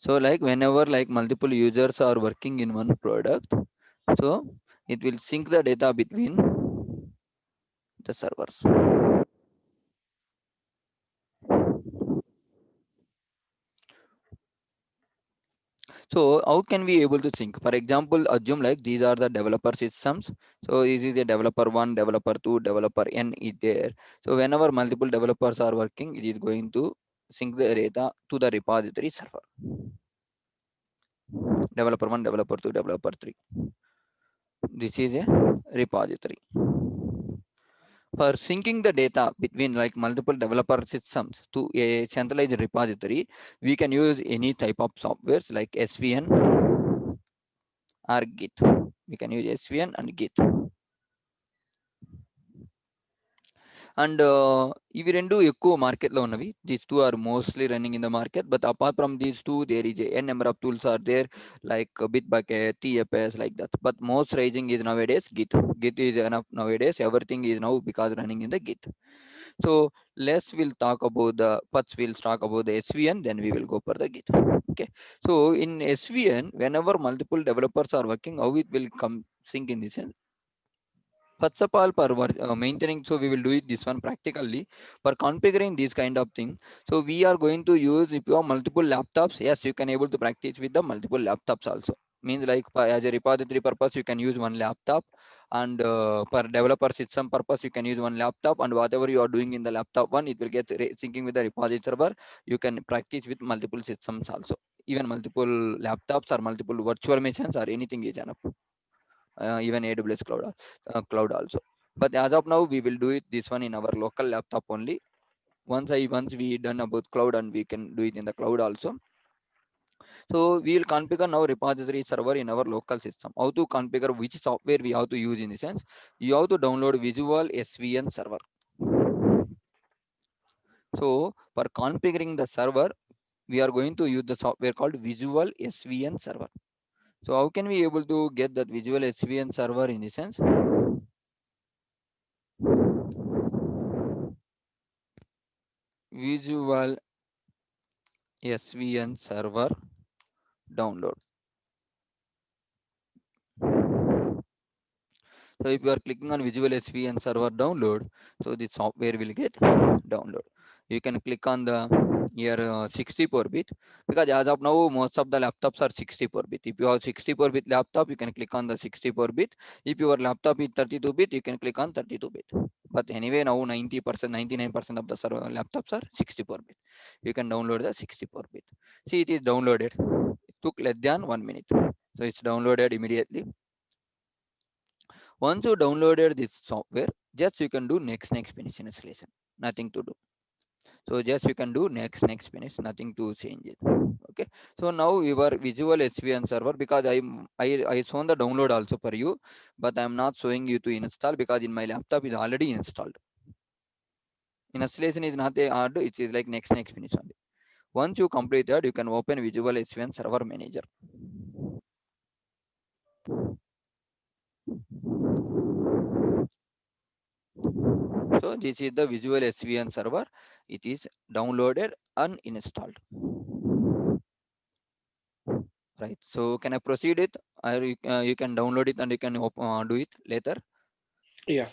So like whenever like multiple users are working in one product, so it will sync the data between the servers. So how can we able to sync? For example, assume like these are the developer systems. So this is a developer one, developer two, developer n is there. So whenever multiple developers are working, it is going to sync the data to the repository server. Developer one, developer two, developer three. This is a repository. For syncing the data between like multiple developer systems to a centralized repository, we can use any type of softwares like SVN or Git. We can use SVN and Git. And ఇవి రెండు ఎక్కువ మార్కెట్లో ఉన్నవి. These two are mostly running in the market, but apart from these two, there is a n number of tools are there like Bitbucket, TFS, like that. But most rising is nowadays Git. Git is enough nowadays. Everything is now because running in the Git. So less we'll talk about the first we'll talk about the SVN, then we will go for the Git. Okay. So in SVN, whenever multiple developers are working, how it will come sync in this sense. First of all, for maintaining, so we will do it this one practically. For configuring this kind of thing, so we are going to use, if you have multiple laptops, yes, you can able to practice with the multiple laptops also. Means like as a repository purpose, you can use one laptop, and for developer system purpose, you can use one laptop, and whatever you are doing in the laptop one, it will get syncing with the repository server. You can practice with multiple systems also. Even multiple laptops or multiple virtual machines or anything is enough. Even AWS cloud also. But as of now, we will do it this one in our local laptop only. Once we done about cloud, and we can do it in the cloud also. So we will configure now repository server in our local system. How to configure, which software we have to use in the sense, you have to download Visual SVN server. So for configuring the server, we are going to use the software called Visual SVN server. So how can we able to get that Visual SVN server in the sense? Visual SVN server download. So if you are clicking on Visual SVN server download, so the software will get download. You can click on the here 64-bit, because as of now most of the laptops are 64-bit. If you have 64-bit laptop, you can click on the 64-bit. If your laptop is 32-bit, you can click on 32-bit. But anyway, now 90%, 99% of the server laptops are 64-bit. You can download the 64-bit. See, it is downloaded. It took less than 1 minute. So it's downloaded immediately. Once you downloaded this software, just you can do next finish installation. Nothing to do. So just you can do next finish, nothing to change it. Okay. So now your Visual SVN server, because I shown the download also for you, but I'm not showing you to install because in my laptop is already installed. Installation is not a hard, it is like next finish only. Once you complete that, you can open Visual SVN server manager. So this is the Visual SVN server. It is downloaded and installed. Right. So can I proceed it? Or you can download it and you can do it later. Yeah.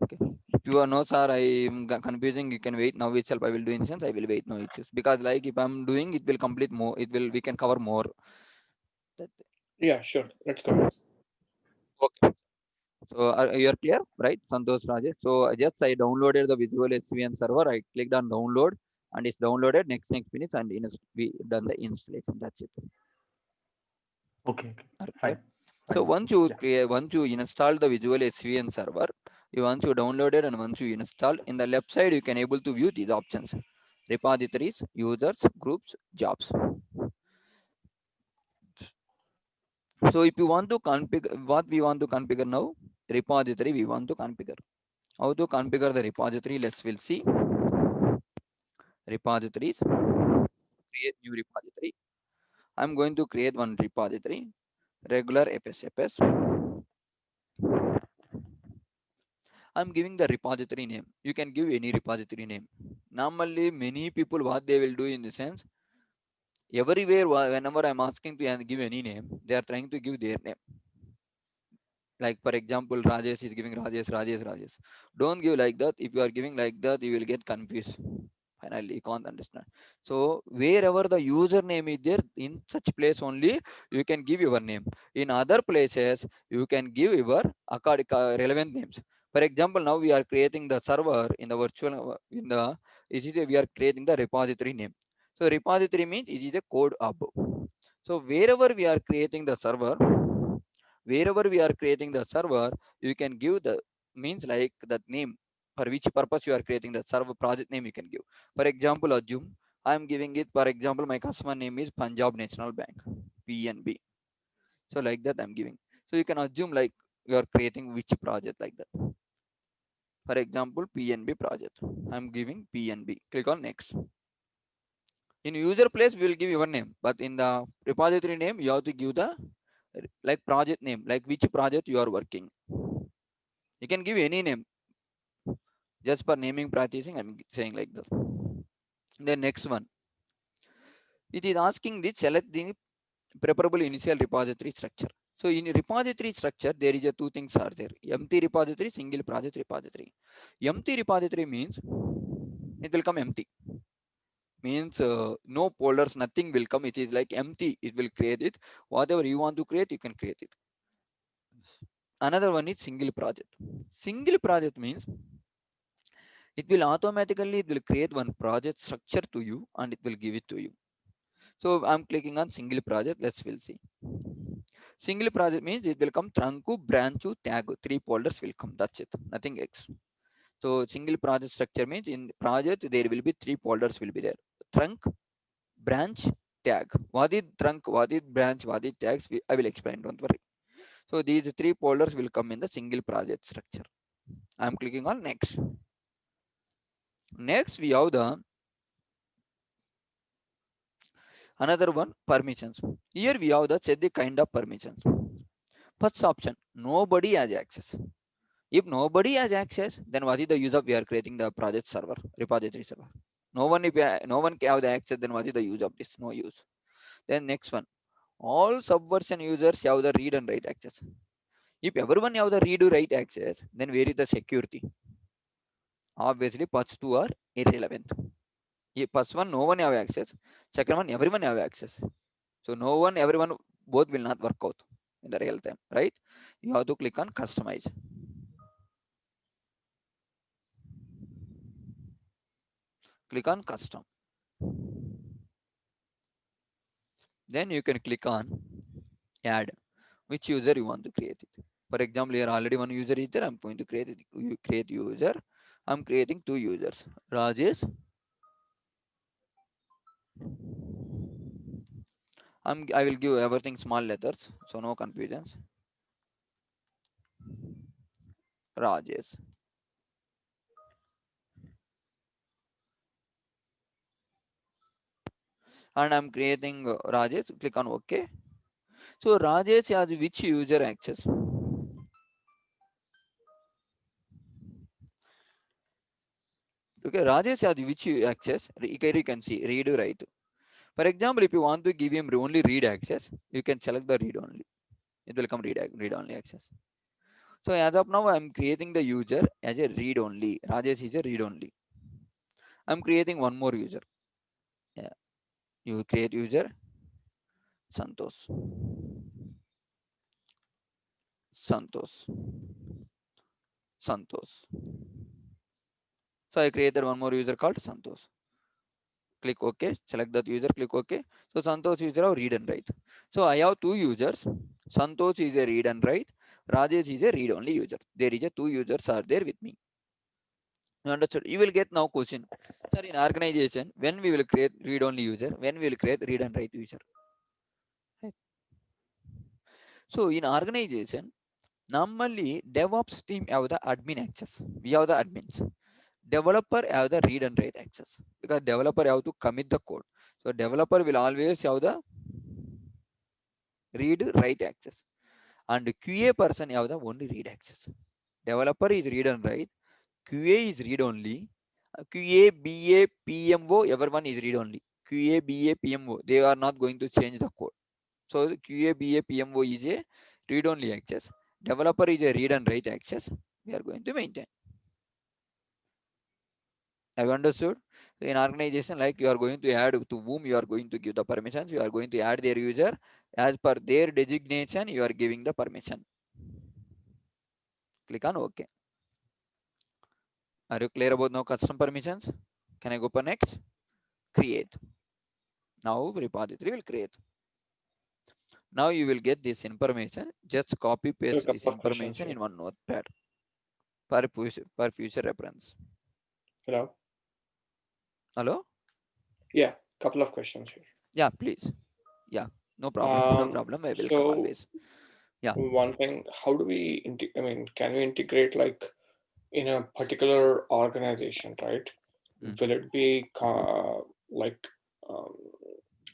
Okay. If you are no, sir, I am confusing. You can wait now itself. I will do instance. I will wait. No issues. Because like if I'm doing, it will complete more. It will. We can cover more. That, Yeah, sure. Let's go ahead. okay. So you are clear, right, Santosh Rajesh? So I downloaded the Visual SVN server. I clicked on download, and it's downloaded. Next minutes, and we done the installation. That's it. Okay, Are clear? fine, So fine. Yeah. once you install the Visual SVN server, once you downloaded and once you install, in the left side you can able to view these options: repositories, users, groups, jobs. So if you want to configure, what we want to configure now, repository we want to configure. How to configure the repository? We'll see. Repositories. Create new repository. I'm going to create one repository. Regular FSFS. I'm giving the repository name. You can give any repository name. Normally, many people what they will do in the sense, Everywhere, whenever I'm asking to give any name, they are trying to give their name. Like for example, Rajesh is giving Rajesh. Don't give like that. If you are giving like that, you will get confused. Finally, you can't understand. So wherever the username is there, in such place only you can give your name. In other places, you can give your relevant names. For example, now we are creating the server in the virtual we are creating the repository name. So repository means it is a code hub. So wherever we are creating the server, you can give the means like that name for which purpose you are creating the server project name you can give. For example, assume I am giving it, for example, my customer name is Punjab National Bank, PNB. So like that I'm giving. So you can assume like you are creating which project like that. For example, PNB project. I'm giving PNB. Click on next. In user place, we will give your name, but in the repository name, you have to give the like project name, like which project you are working. You can give any name just for naming practicing. I'm saying like this. The next one, it is asking the select the preferable initial repository structure. So in repository structure, there is a two things are there: empty repository, single project repository. Empty repository means it will come empty. Means no folders, nothing will come. It is like empty. It will create it. Whatever you want to create, you can create it. Another one is single project. Single project means it will create one project structure to you and it will give it to you. So I'm clicking on single project. We'll see. Single project means it will come trunku, branchu, tag. Three folders will come. That's it. Nothing else. So single project structure means in project there will be three folders will be there. Trunk, branch, tag. What is trunk? What is branch? What is tags? I will explain. Don't worry. So these three folders will come in the single project structure. I'm clicking on next. Next we have the another one, permissions. Here we have the set the kind of permissions. First option, nobody has access. If nobody has access, then what is the use of we are creating the project server, repository server? No one can have the access, then what is the use of this? No use. Then next one, all subversion users have the read and write access. If everyone have the read to write access, then where is the security? Obviously, first two are irrelevant. First one, no one have access. Second one, everyone have access. So no one, everyone, both will not work out in the real time, right? You have to click on customize. Click on custom. Then you can click on add which user you want to create it. For example, here already one user is there. I'm going to create it. You create user. I'm creating two users. Rajesh. I will give everything small letters, so no confusions. Rajesh. And I'm creating Rajesh. Click on OK. So Rajesh has which user access? Okay, Rajesh has which access? Here you can see read write. For example, if you want to give him only read access, you can select the read only. It will come read only access. So as of now, I'm creating the user as a read only. Rajesh is a read only. I'm creating one more user. Yeah. You create user Santosh. Santosh. Santosh. So I created one more user called Santosh. Click OK. Select that user. Click OK. So Santosh user of read and write. So I have two users. Santosh is a read and write. Rajesh is a read only user. There is a two users are there with me. You understood? You will get now question. Sir, in organization, when we will create read only user, when we will create read and write user. Right. So in organization, normally DevOps team have the admin access. We have the admins. Developer have the read and write access because developer have to commit the code. So developer will always have the read write access, and QA person have the only read access. Developer is read and write. QA is read only. QA, BA, PMO, everyone is read only. QA, BA, PMO, they are not going to change the code. So the QA, BA, PMO is a read-only access. Developer is a read and write access. We are going to maintain. Have you understood? So in organization, like you are going to add to whom you are going to give the permissions, you are going to add their user as per their designation, you are giving the permission. Click on OK. Are you clear about no custom permissions? Can I go for next? Create. Now repository will create. Now you will get this information. Just copy A paste couple this of questions information here. in one notepad for future reference. Hello. Hello? Yeah, couple of questions here. Yeah, please. Yeah, no problem. No Um, problem. I will so always. Yeah. one thing, how do we, I mean, can we integrate like in a particular organization, right? Mm. Will it be like um,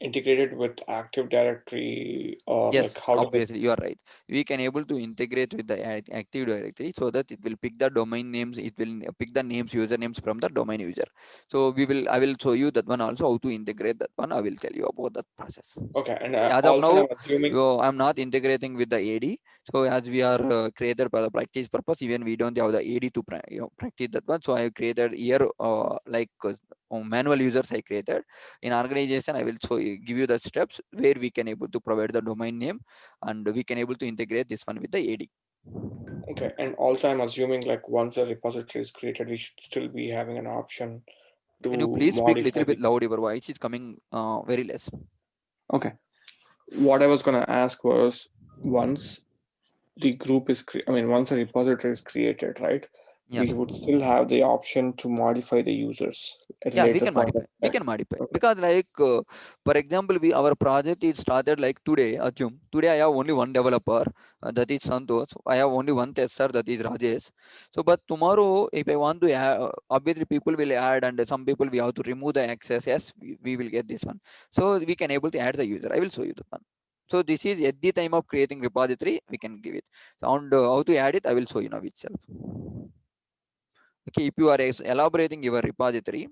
integrated with Active Directory or like Yes, how does it? obviously you are right. We can able to integrate with the Active Directory so that it will pick the domain names. It will pick the names, usernames from the domain user. So I will show you that one also how to integrate that one. I will tell you about that process. Okay, and As of also now, I'm assuming. I'm not integrating with the AD. So as we are created for the practice purpose, even we don't have the AD to practice that one. So I have created here manual users I created. In organization, I will give you the steps where we can able to provide the domain name and we can able to integrate this one with the AD. Okay, and also I'm assuming like once a repository is created, we should still be having an option Can you to please speak a little modify bit the. loud? Your voice is coming very less. Okay, what I was gonna ask was once the group is, once a repository is created, right? Yeah. We would still have the option to modify the users at a Yeah, we later can point of modify. We time. can modify Okay. because for example, our project is started like today. Assume today I have only one developer, that is Santosh. I have only one tester, that is Rajesh. So, but tomorrow if I want to add, obviously people will add and some people we have to remove the access. Yes, we will get this one. So we can able to add the user. I will show you the one. So this is at the time of creating repository, we can give it. And how to add it, I will show you now itself. Okay, if you are elaborating your repository.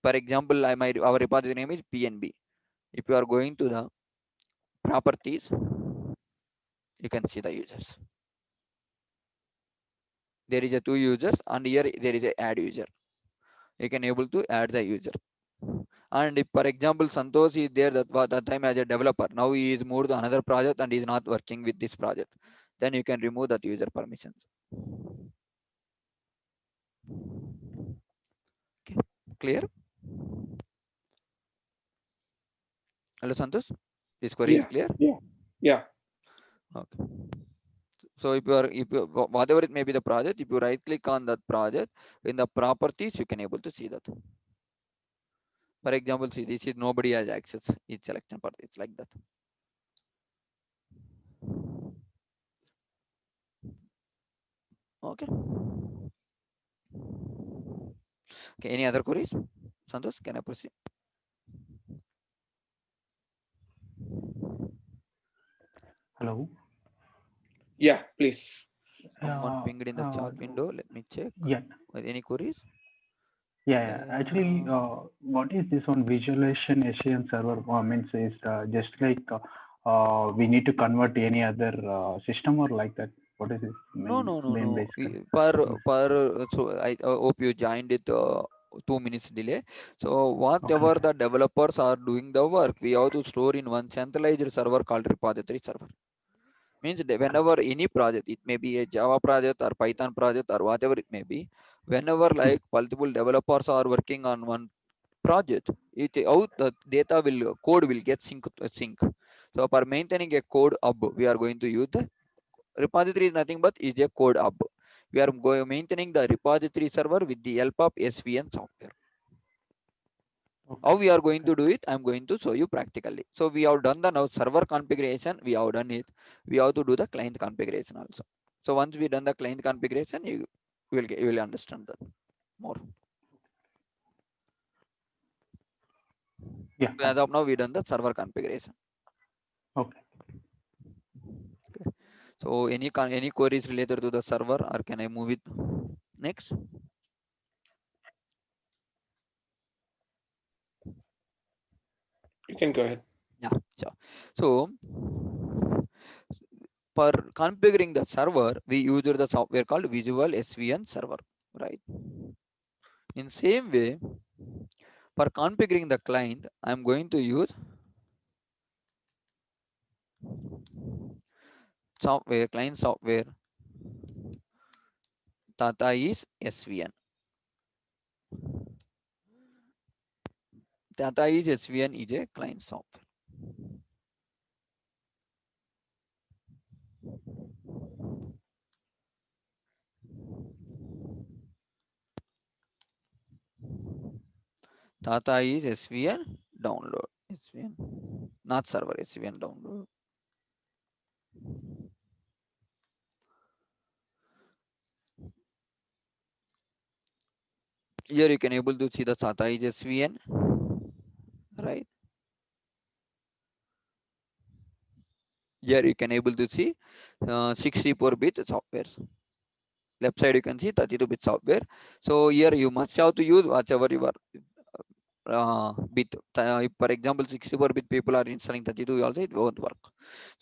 For example, our repository name is PNB. If you are going to the properties, you can see the users. There is a 2 users and here there is a add user. You can able to add the user. And if, for example, Santosh is there that time as a developer, now he is moved to another project and is not working with this project, then you can remove that user permissions. Okay, clear? Hello, Santosh. This query is Yeah, clear? yeah. Okay. So if you whatever it may be the project, if you right click on that project in the properties, you can able to see that. For example, see this is nobody has access each selection part. It's like that. Okay. Okay. Any other queries? Santosh, can I proceed? Hello. Yeah, please. Someone Uh, pinged in the chat window. Let me check. yeah, Any queries? yeah. Actually, what is this on visualization SAM server? Means is just like we need to convert any other system or like that. What is it? Main No. basically. So I hope you joined it 2 minutes delay. So Okay, whatever okay, the developers are doing the work, we have to store in one centralized server called repository server. Means that okay, whenever any project, it may be a Java project or Python project or whatever it may be, whenever like multiple developers are working on one project, out the data will code will get sync. So for maintaining a code hub, we are going to use the repository is nothing but is a code hub. We are going maintaining the repository server with the help of SVN software. How okay, we are going okay. to do it, I'm going to show you practically. So we have done the now server configuration, we have done it. We have to do the client configuration also. So once we done the client configuration, you will understand that more. Yeah, So as of now, we done the server configuration. okay. Okay. So any queries related to the server, or can I move it next? You can go ahead. Yeah, sure. So for configuring the server, we use the software called Visual SVN Server, right? In same way, for configuring the client, I'm going to use software, client software, Tata is SVN. Tata is SVN is a client software. Tata is SVN download. SVN, not server, SVN download. Here you can able to see the Tata is SVN, right? Here you can able to see 64-bit softwares. Left side you can see 32-bit software. So here you must have to use whatever you are bit. If, for example, 64-bit people are installing 32, also it won't work.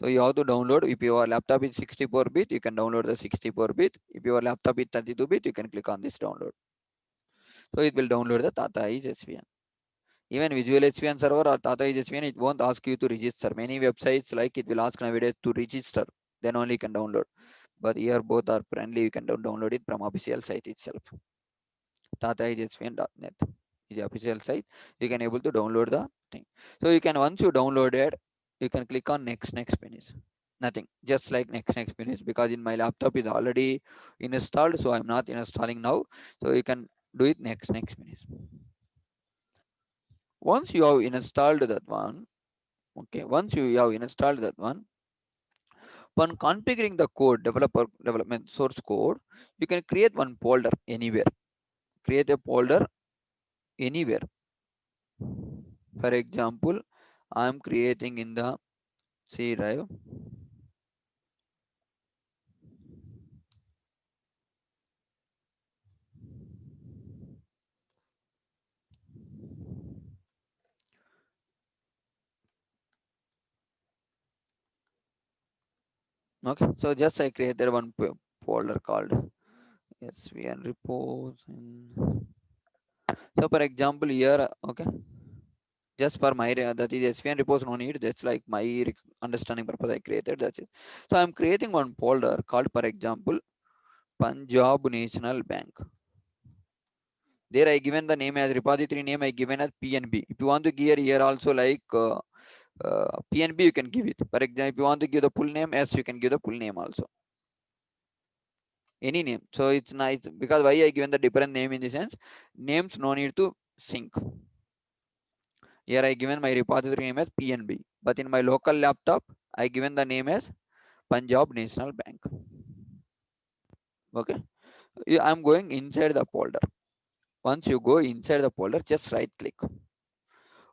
So you have to download. If your laptop is 64-bit, you can download the 64-bit. If your laptop is 32-bit, you can click on this download. So it will download the Tata is SVN. Even Visual SVN server or Tata is SVN, it won't ask you to register. Many websites like it will ask nowadays to register. Then only you can download. But here both are friendly. You can download it from official site itself. TataISVN.net is the official site. You can able to download the thing. So you can, once you download it, you can click on next finish. Nothing, just like next finish, because in my laptop is already installed, so I'm not installing now. So you can do it next finish. Once you have installed that one, okay, once you have installed that one, when configuring the code, development source code, you can create one folder anywhere. Create a folder anywhere. For example, I'm creating in the C drive. Okay, so just I created one folder called SVN repos. So for example here, okay, just for my that is SVN repos, no need. That's like my understanding purpose I created. That's it. So I'm creating one folder called, for example, Punjab National Bank. There I given the name as repository name I given as PNB. If you want to give here also like PNB, you can give it. For example, if you want to give the full name, yes, you can give the full name also. Any name. So it's nice because why I given the different name in the sense, names no need to sync. Here I given my repository name as PNB, but in my local laptop, I given the name as Punjab National Bank. Okay. I'm going inside the folder. Once you go inside the folder, just right click.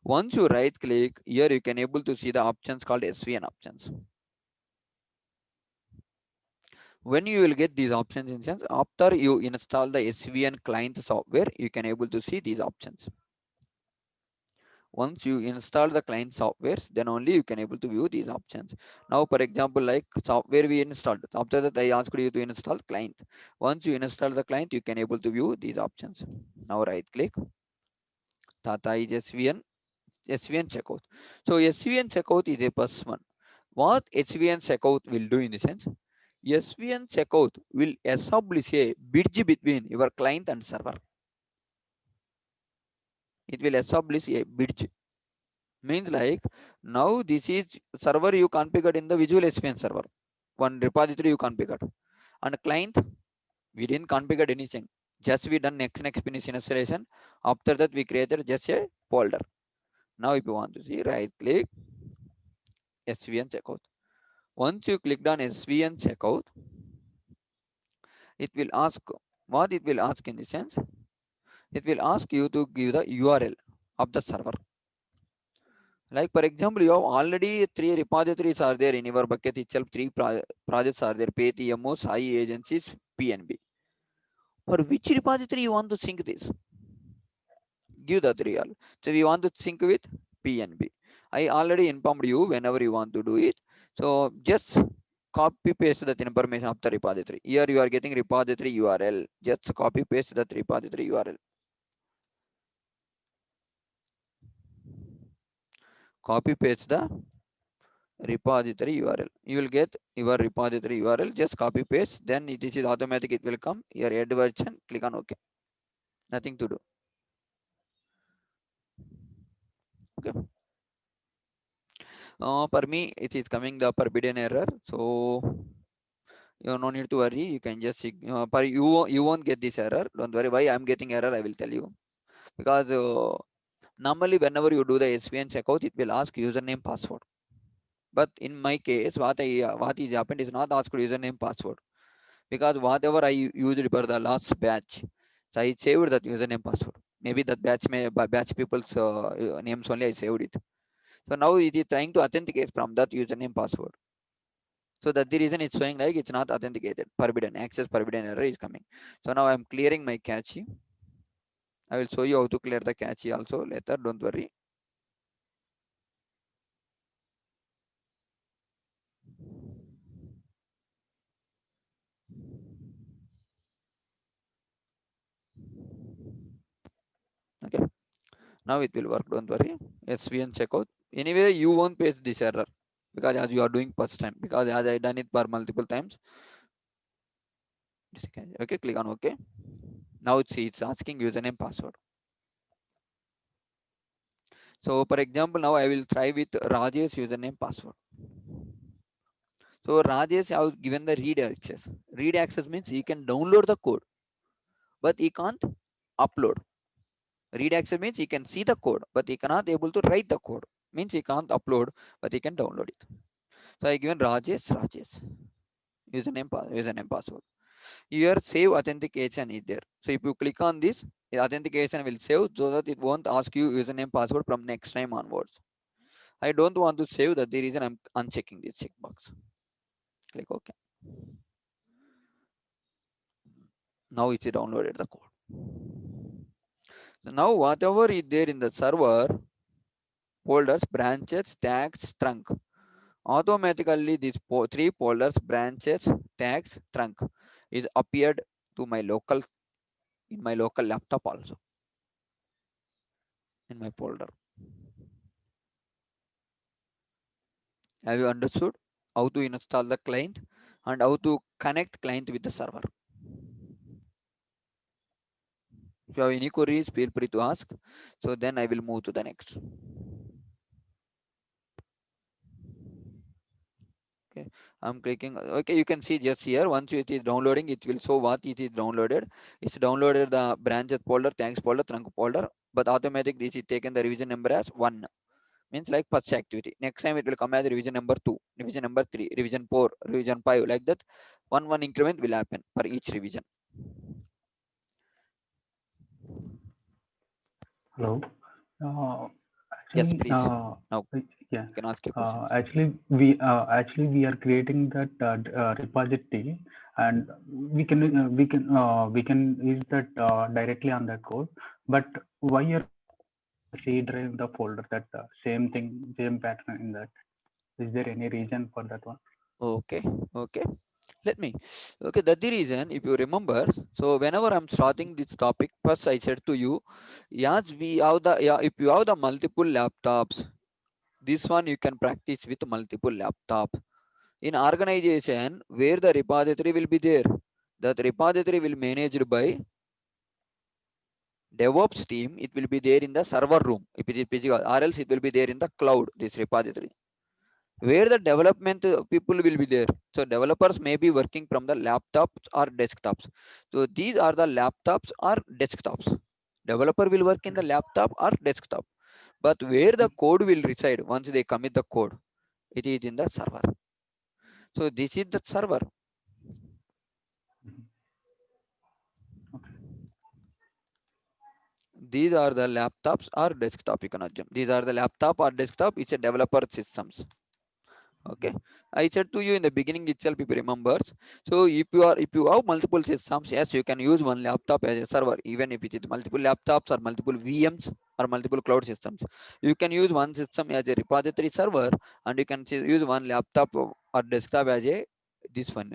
Once you right click, here you can able to see the options called SVN options. When you will get these options in sense, after you install the SVN client software, you can able to see these options. Once you install the client softwares, then only you can able to view these options. Now, for example, like software we installed. After that, I asked you to install client. Once you install the client, you can able to view these options. Now right click. Tata is SVN checkout. So SVN checkout is a plus one. What SVN checkout will do in the sense, SVN checkout will establish a bridge between your client and server. It will establish a bridge. Means like now this is server you configured in the Visual SVN server. One repository you configured. And client, we didn't configure anything. Just we done next finish installation. After that we created just a folder. Now if you want to see, right click SVN checkout. Once you clicked on SVN checkout, it will ask, what it will ask in the sense, it will ask you to give the URL of the server. Like for example, you have already 3 repositories are there in your bucket itself, 3 projects are there, Paytm, Sai agencies, PNB. For which repository you want to sync this? Give the URL. So we want to sync with PNB. I already informed you whenever you want to do it. So just copy paste that information of the repository. Here you are getting repository URL. Just copy paste that repository URL. Copy paste the repository URL. You will get your repository URL. Just copy paste. Then this is automatic. It will come. Your add version. Click on OK. Nothing to do. Okay. For me, it is coming the forbidden error. So you no need to worry. You can just you won't get this error. Don't worry. Why I'm getting error? I will tell you. Because normally whenever you do the SVN checkout, it will ask username password. But in my case, what is happened is not asked username password, because whatever I used for the last batch, so I saved that username password. Maybe that batch people's names only I saved it. So now it is trying to authenticate from that username password. So that the reason it's showing like it's not authenticated. Forbidden access, forbidden error is coming. So now I'm clearing my cache. I will show you how to clear the cache also later. Don't worry. Okay. Now it will work. Don't worry. SVN checkout. Anyway, you won't face this error because as you are doing first time. Because as I done it for multiple times. Okay, click on OK. Now it's asking username password. So for example, now I will try with Rajesh username password. So Rajesh have given the read access. Read access means he can download the code, but he can't upload. Read access means he can see the code, but he cannot able to write the code. Means he can't upload, but he can download it. So I given Rajesh username password. Here save authentication is there. So if you click on this, the authentication will save so that it won't ask you username password from next time onwards. I don't want to save that, the reason I'm unchecking this checkbox. Click OK. Now it's downloaded the code. So now whatever is there in the server, folders, branches, tags, trunk, automatically these three folders, branches, tags, trunk is appeared to my local in my local laptop also in my folder. Have you understood how to install the client and how to connect client with the server? If you have any queries, feel free to ask. So then I will move to the next. Okay, I'm clicking. Okay, you can see just here. Once it is downloading, it will show what it is downloaded. It's downloaded the branches folder, tags folder, trunk folder, but automatic this is taken the revision number as 1. Means like first activity. Next time it will come as revision number 2, revision number 3, revision 4, revision 5, like that. One increment will happen for each revision. Hello. Yes, Actually, please. Now yeah. you can ask your questions. Actually we are creating that repository, and we can use that directly on that code. But why you're C drive the folder, that same thing, same pattern in that? Is there any reason for that one? Okay, okay. Let me. Okay, that's the reason. If you remember, so whenever I'm starting this topic, first I said to you, yes, we have the if you have the multiple laptops, this one you can practice with multiple laptop. In organization where the repository will be there, that repository will managed by DevOps team. It will be there in the server room if it is physical, or else it will be there in the cloud. This repository where the development people will be there. So developers may be working from the laptops or desktops. So these are the laptops or desktops. Developer will work in the laptop or desktop. But where the code will reside once they commit the code, it is in the server. So this is the server. Okay. These are the laptops or desktop, you can assume. These are the laptop or desktop. It's a developer systems. Okay, I said to you in the beginning itself, if you remember. So if you have multiple systems, yes, you can use one laptop as a server, even if it is multiple laptops or multiple VMs. or multiple cloud systems. You can use one system as a repository server, and you can use one laptop or desktop as a this one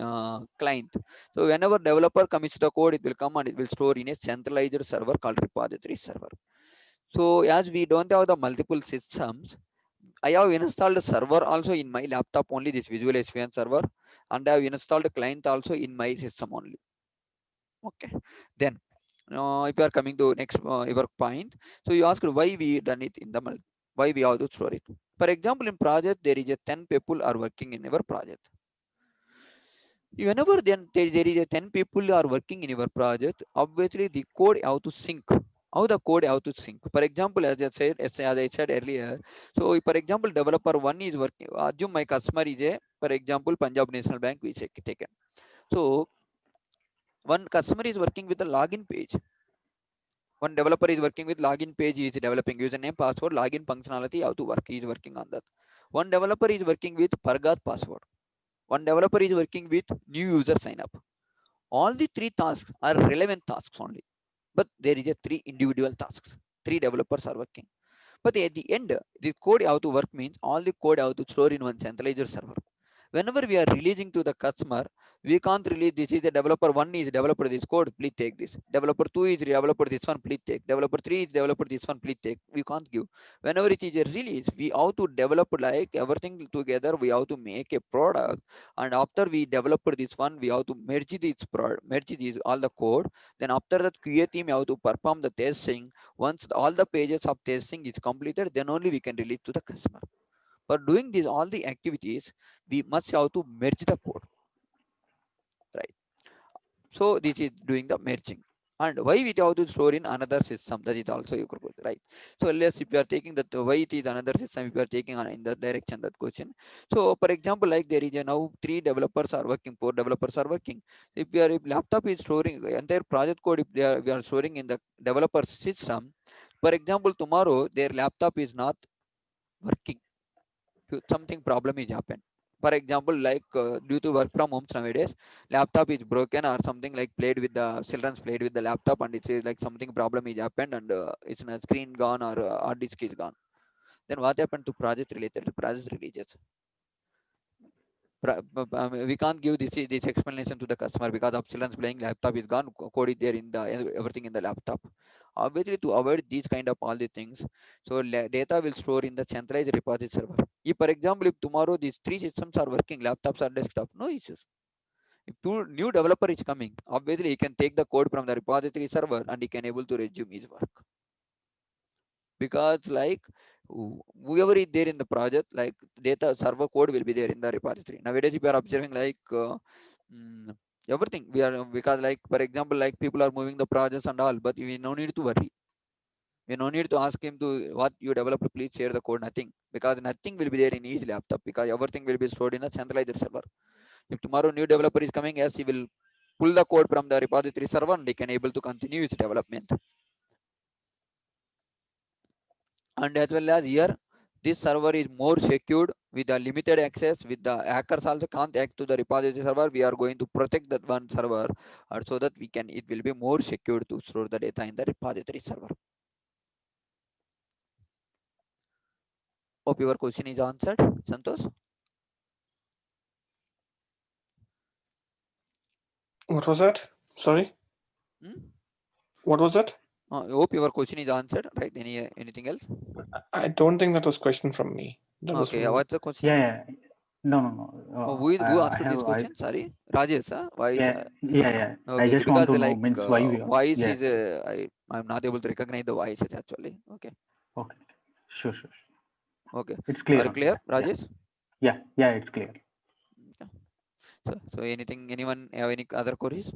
client. So whenever developer commits the code, it will come and it will store in a centralized server called repository server. So as we don't have the multiple systems, I have installed a server also in my laptop only, this Visual SVN server, and I have installed a client also in my system only. Okay, then if you are coming to next your point, so you asked why we done it in the why we have to store it. For example, in project there is a 10 people are working in our project. Whenever then there is a 10 people are working in your project, obviously the code have to sync. How the code have to sync? For example, as I said earlier, so if, for example, developer one is working, assume my customer is a, for example, Punjab National Bank, we check taken. So one customer is working with a login page. One developer is working with login page, he is developing username, password, login functionality, how to work, he is working on that. One developer is working with Pargat password. One developer is working with new user sign up. All the three tasks are relevant tasks only, but there is a three individual tasks. Three developers are working. But at the end, the code how to work means all the code how to store in one centralized server. Whenever we are releasing to the customer, we can't release this is a developer one is developer this code, please take this. Developer two is developer this one, please take. Developer three is developer this one, please take. We can't give. Whenever it is a release, we have to develop like everything together. We have to make a product, and after we develop this one, we have to merge this product, merge these all the code. Then after that, QA team have to perform the testing. Once all the pages of testing is completed, then only we can release to the customer. For doing these all the activities, we must have to merge the code, right? So this is doing the merging. And why we have to store in another system, that is also you could go, right? So let's, if you are taking that why it is another system, if you are taking in that direction that question. So for example, like there is a now three developers are working, four developers are working. If laptop is storing entire project code, if we are storing in the developer system, for example, tomorrow their laptop is not working, something problem is happened. For example, like due to work from home nowadays, laptop is broken or something, like played with the children's played with the laptop, and it says like something problem is happened, and it's a screen gone or hard disk is gone. Then what happened to project related project releases? We can't give this explanation to the customer because of children's playing, laptop is gone, code is there in the everything in the laptop. Obviously, to avoid these kind of all the things, so data will store in the centralized repository server. If, for example, if tomorrow these three systems are working, laptops or desktop, no issues. If two new developer is coming, obviously he can take the code from the repository server and he can able to resume his work. Because like whoever is there in the project, like data server code will be there in the repository. Nowadays, if you are observing like everything, we are, because like for example, like people are moving the projects and all, but we no need to worry. We no need to ask him to what you developed, please share the code, nothing, because nothing will be there in his laptop, because everything will be stored in a centralized server. If tomorrow new developer is coming, yes, he will pull the code from the repository server and he can able to continue his development. And as well as here, this server is more secured with the limited access. With the hackers also can't hack to the repository server, we are going to protect that one server, so that we can, it will be more secure to store the data in the repository server. Hope your question is answered, Santosh. What was that? Sorry. What was that? I hope your question is answered, right? Anything else? I don't think that was question from me. That was Okay, from you. what's the question? Yeah. No. Who I asked this have. question? Sorry, Rajesh. Why? Yeah. I Okay, just want because to know like means why we are. voice Yeah. is I'm not able to recognize the voices actually. Okay. Okay. Sure. Okay. It's clear Are you on clear, that. Rajesh? Yeah. It's clear. Okay. So anyone have any other queries?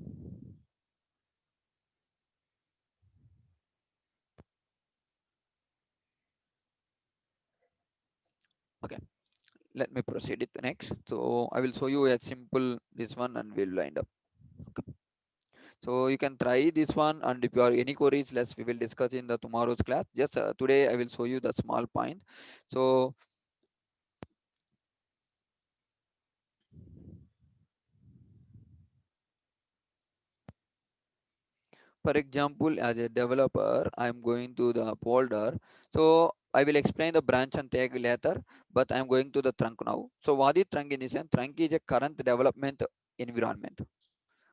Okay. Let me proceed it next. So I will show you a simple this one and we'll wind up. Okay. So you can try this one, and if you have any queries, we will discuss in the tomorrow's class. Just today I will show you the small point. So For example, as a developer, I'm going to the folder. So I will explain the branch and tag later, but I'm going to the trunk now. So what is trunk in this sense? Trunk is a current development environment.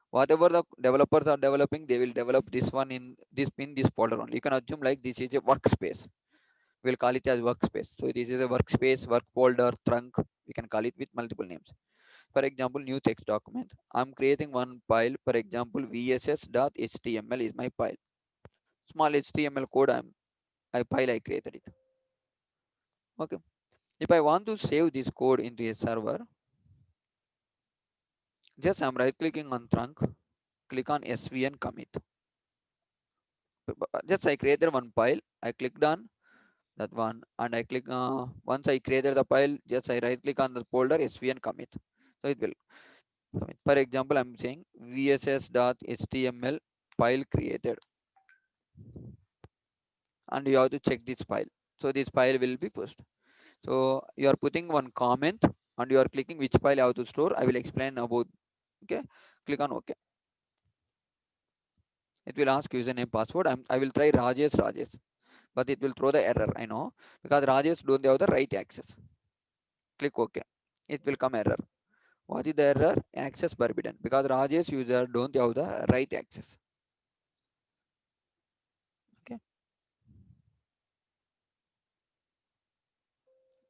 Whatever the developers are developing, they will develop this one in this folder only. You can assume like this is a workspace. We'll call it as workspace. So this is a workspace, work folder, trunk. We can call it with multiple names. For example, new text document. I'm creating one file. For example, vss.html is my file. Small HTML code I file I created it. Okay. If I want to save this code into a server, just I'm right clicking on trunk, click on svn commit. Just I created one file. I clicked on that one and I click once I created the file, just I right click on the folder svn commit. So it will commit. For example, I'm saying vss.html file created, and you have to check this file. So this file will be pushed. So you are putting one comment and you are clicking which file you have to store. I will explain about. Okay, click on OK. It will ask username password. I will try Rajesh, but it will throw the error. I know because Rajesh don't have the right access. Click OK. It will come error. What is the error? Access forbidden because Rajesh user don't have the right access. Okay.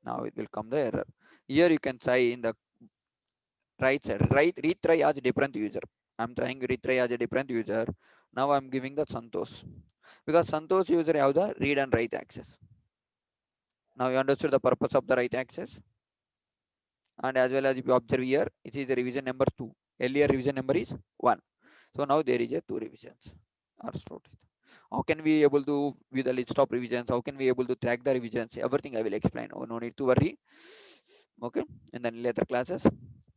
Now it will come the error. Here you can try in the right side. Retry as different user. I'm trying retry as a different user. Now I'm giving the Santosh because Santosh user have the read and write access. Now you understood the purpose of the write access. And as well as if you observe here, it is the revision number 2. Earlier revision number is 1. So now there is a 2 revisions are stored. How can we able to with the list of revisions? How can we able to track the revisions? Everything I will explain. Oh, no need to worry. Okay, and then later classes.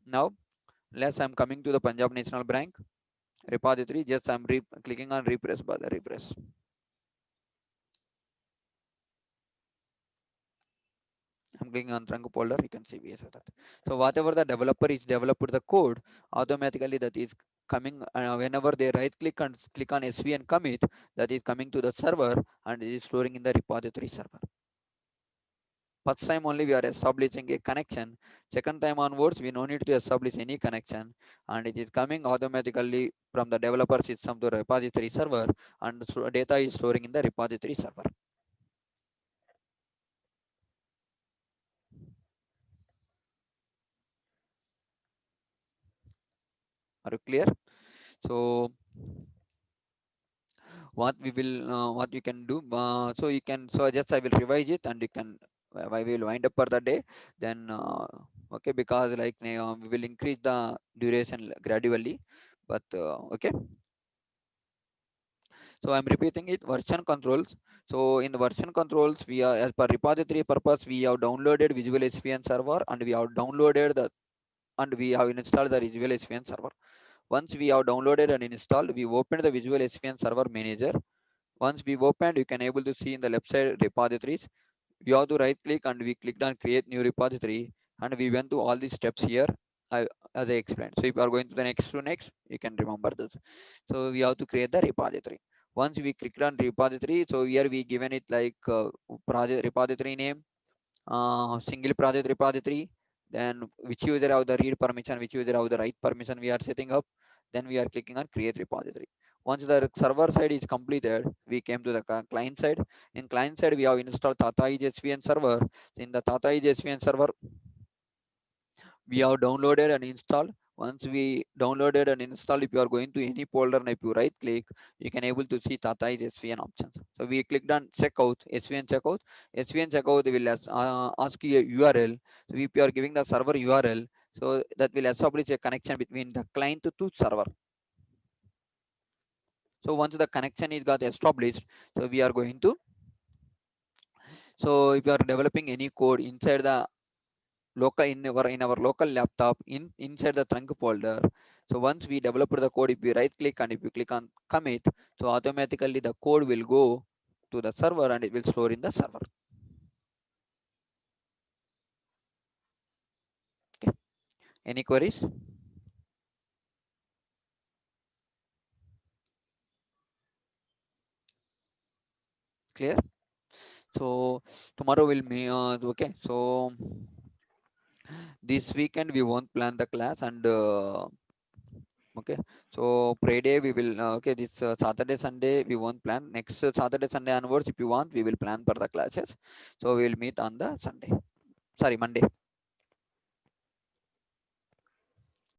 Now, let's I'm coming to the Punjab National Bank repository. Just I'm clicking on refresh by the refresh. I'm clicking on trunk folder. You can see that. So whatever the developer is developed the code, automatically that is coming whenever they right click and click on svn commit, that is coming to the server and it is storing in the repository server. First time only we are establishing a connection. Second time onwards, we no need to establish any connection, and it is coming automatically from the developer system to repository server, and data is storing in the repository server. Are you clear? So what we will what you can do so you can so just I will revise it and you can I will wind up for the day then okay because like we will increase the duration gradually but okay. So I'm repeating it, version controls. So in the version controls we are as per repository purpose we have downloaded visual svn server and we have downloaded the and we have installed the visual svn server. Once we have downloaded and installed, we open the visual svn server manager. Once we opened, you can able to see in the left side repositories. We have to right click and we clicked on create new repository and we went to all these steps here as I explained. So if you are going to the next, you can remember this. So we have to create the repository. Once we click on repository, so here we given it like project repository name, single project repository, then which user have the read permission, which user have the write permission we are setting up. Then we are clicking on create repository. Once the server side is completed, we came to the client side. In client side, we have installed Tata SVN server. In the Tata SVN server, we have downloaded and installed. Once we downloaded and installed, if you are going to any folder and if you right click, you can able to see Tata is SVN options. So we clicked on checkout, SVN checkout. SVN checkout will ask you a URL. So if you are giving the server URL, so that will establish a connection between the client to server. So once the connection is got established, so we are going to, so if you are developing any code inside the local in our local laptop inside the trunk folder. So once we develop the code, if we right click and if you click on commit, so automatically the code will go to the server and it will store in the server. Okay. Any queries? Clear? So tomorrow will be okay. So this weekend we won't plan the class, and okay, so pray day we will okay, this Saturday Sunday we won't plan. Next Saturday Sunday onwards, if you want, we will plan for the classes. So we will meet on the Sunday, sorry, Monday.